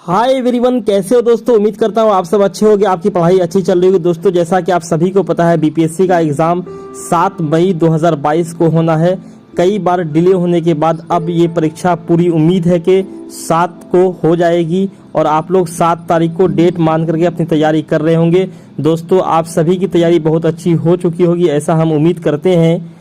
Hi everyone, कैसे हो दोस्तों। उम्मीद करता हूँ आप सब अच्छे होंगे, आपकी पढ़ाई अच्छी चल रही होगी। दोस्तों जैसा कि आप सभी को पता है, बीपीएससी का एग्ज़ाम 7 मई 2022 को होना है। कई बार डिले होने के बाद अब ये परीक्षा पूरी उम्मीद है कि 7 को हो जाएगी और आप लोग 7 तारीख को डेट मान करके अपनी तैयारी कर रहे होंगे। दोस्तों आप सभी की तैयारी बहुत अच्छी हो चुकी होगी, ऐसा हम उम्मीद करते हैं।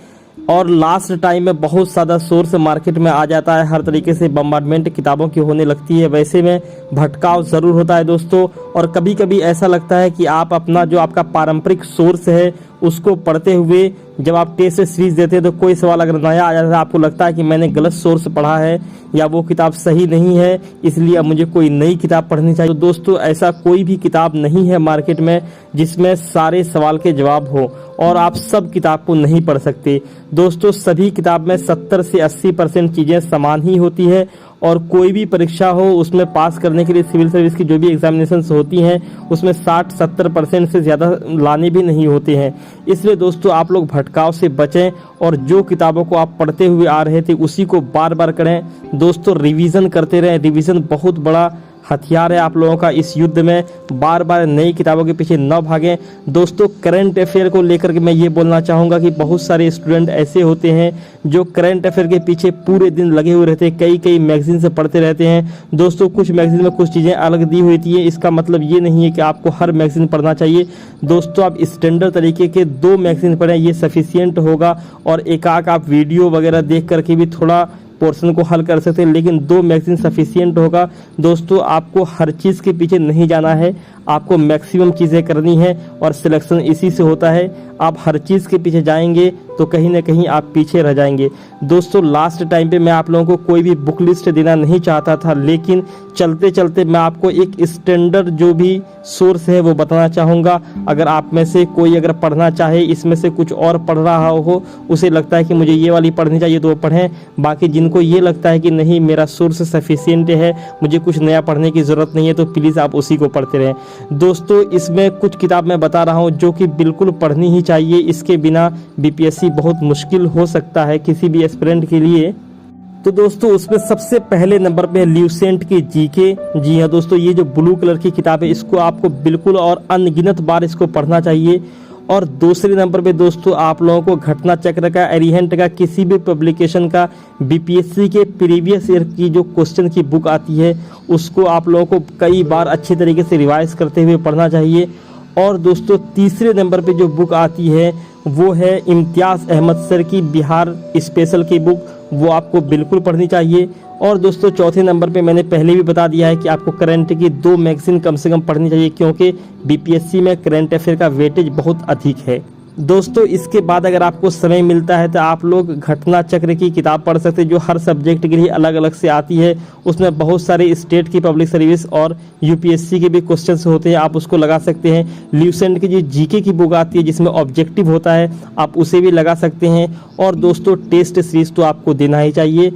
और लास्ट टाइम में बहुत ज़्यादा सोर्स मार्केट में आ जाता है, हर तरीके से बम्बार्डमेंट किताबों की होने लगती है। वैसे में भटकाव ज़रूर होता है दोस्तों, और कभी कभी ऐसा लगता है कि आप अपना जो आपका पारंपरिक सोर्स है उसको पढ़ते हुए जब आप टेस्ट सीरीज देते हैं तो कोई सवाल अगर नया आ जाता है, आपको लगता है कि मैंने गलत सोर्स पढ़ा है या वो किताब सही नहीं है, इसलिए अब मुझे कोई नई किताब पढ़नी चाहिए। तो दोस्तों ऐसा कोई भी किताब नहीं है मार्केट में जिसमें सारे सवाल के जवाब हो, और आप सब किताब को नहीं पढ़ सकते। दोस्तों सभी किताब में 70 से 80% चीज़ें समान ही होती है, और कोई भी परीक्षा हो उसमें पास करने के लिए सिविल सर्विस की जो भी एग्जामिनेशंस होती हैं उसमें 60-70% से ज़्यादा लाने भी नहीं होते हैं। इसलिए दोस्तों आप लोग भटकाव से बचें और जो किताबों को आप पढ़ते हुए आ रहे थे उसी को बार बार करें। दोस्तों रिवीजन करते रहें, रिवीजन बहुत बड़ा हथियार है आप लोगों का इस युद्ध में। बार बार नई किताबों के पीछे न भागें। दोस्तों करंट अफेयर को लेकर के मैं ये बोलना चाहूँगा कि बहुत सारे स्टूडेंट ऐसे होते हैं जो करंट अफेयर के पीछे पूरे दिन लगे हुए रहते हैं, कई मैगजीन से पढ़ते रहते हैं। दोस्तों कुछ मैगजीन में कुछ चीज़ें अलग दी हुई थी, इसका मतलब ये नहीं है कि आपको हर मैगजीन पढ़ना चाहिए। दोस्तों आप स्टैंडर्ड तरीके के 2 मैगजीन पढ़ें, ये सफिशियंट होगा। और एक आप वीडियो वगैरह देख करके भी थोड़ा पोर्शन को हल कर सकते हैं, लेकिन 2 मैगजीन सफिशियंट होगा। दोस्तों आपको हर चीज़ के पीछे नहीं जाना है, आपको मैक्सिमम चीज़ें करनी है और सिलेक्शन इसी से होता है। आप हर चीज़ के पीछे जाएंगे तो कहीं ना कहीं आप पीछे रह जाएंगे। दोस्तों लास्ट टाइम पे मैं आप लोगों को कोई भी बुक लिस्ट देना नहीं चाहता था, लेकिन चलते चलते मैं आपको एक स्टैंडर्ड जो भी सोर्स है वो बताना चाहूँगा। अगर आप में से कोई अगर पढ़ना चाहे, इसमें से कुछ और पढ़ रहा हो, उसे लगता है कि मुझे ये वाली पढ़नी चाहिए तो वो पढ़ें। बाकी जिनको ये लगता है कि नहीं मेरा सोर्स सफिशियंट है, मुझे कुछ नया पढ़ने की ज़रूरत नहीं है, तो प्लीज़ आप उसी को पढ़ते रहें। दोस्तों इसमें कुछ किताब मैं बता रहा हूँ जो कि बिल्कुल पढ़नी ही चाहिए, इसके बिना बीपीएससी बहुत मुश्किल हो सकता है किसी भी एस्पिरेंट के लिए। तो दोस्तों उसमें सबसे पहले नंबर पे है ल्यूसेंट की जीके। जी हाँ दोस्तों, ये जो ब्लू कलर की किताब है इसको आपको बिल्कुल और अनगिनत बार इसको पढ़ना चाहिए। और दूसरे नंबर पे दोस्तों आप लोगों को घटना चक्र का, एरिहंट का, किसी भी पब्लिकेशन का बीपीएससी के प्रीवियस ईयर की जो क्वेश्चन की बुक आती है उसको आप लोगों को कई बार अच्छे तरीके से रिवाइज करते हुए पढ़ना चाहिए। और दोस्तों तीसरे नंबर पे जो बुक आती है वो है इम्तियाज़ अहमद सर की बिहार स्पेशल की बुक, वो आपको बिल्कुल पढ़नी चाहिए। और दोस्तों चौथे नंबर पे मैंने पहले भी बता दिया है कि आपको करंट की 2 मैगजीन कम से कम पढ़नी चाहिए, क्योंकि बीपीएससी में करंट अफेयर का वेटेज बहुत अधिक है। दोस्तों इसके बाद अगर आपको समय मिलता है तो आप लोग घटना चक्र की किताब पढ़ सकते हैं, जो हर सब्जेक्ट के लिए अलग अलग से आती है। उसमें बहुत सारे स्टेट की पब्लिक सर्विस और यूपीएससी के भी क्वेश्चंस होते हैं, आप उसको लगा सकते हैं। ल्यूसेंट की जो जीके की बुक आती है जिसमें ऑब्जेक्टिव होता है, आप उसे भी लगा सकते हैं। और दोस्तों टेस्ट सीरीज तो आपको देना ही चाहिए।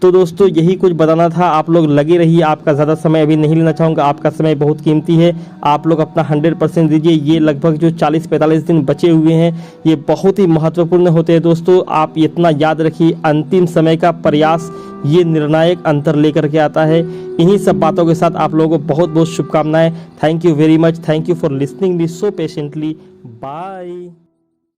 तो दोस्तों यही कुछ बताना था, आप लोग लगे रहिए। आपका ज़्यादा समय अभी नहीं लेना चाहूँगा, आपका समय बहुत कीमती है। आप लोग अपना 100% दीजिए। ये लगभग जो 40-45 दिन बचे हुए हैं ये बहुत ही महत्वपूर्ण होते हैं दोस्तों। आप इतना याद रखिए, अंतिम समय का प्रयास ये निर्णायक अंतर लेकर के आता है। इन्हीं सब बातों के साथ आप लोगों को बहुत बहुत शुभकामनाएं। Thank you very much, thank you for listening me so patiently. Bye.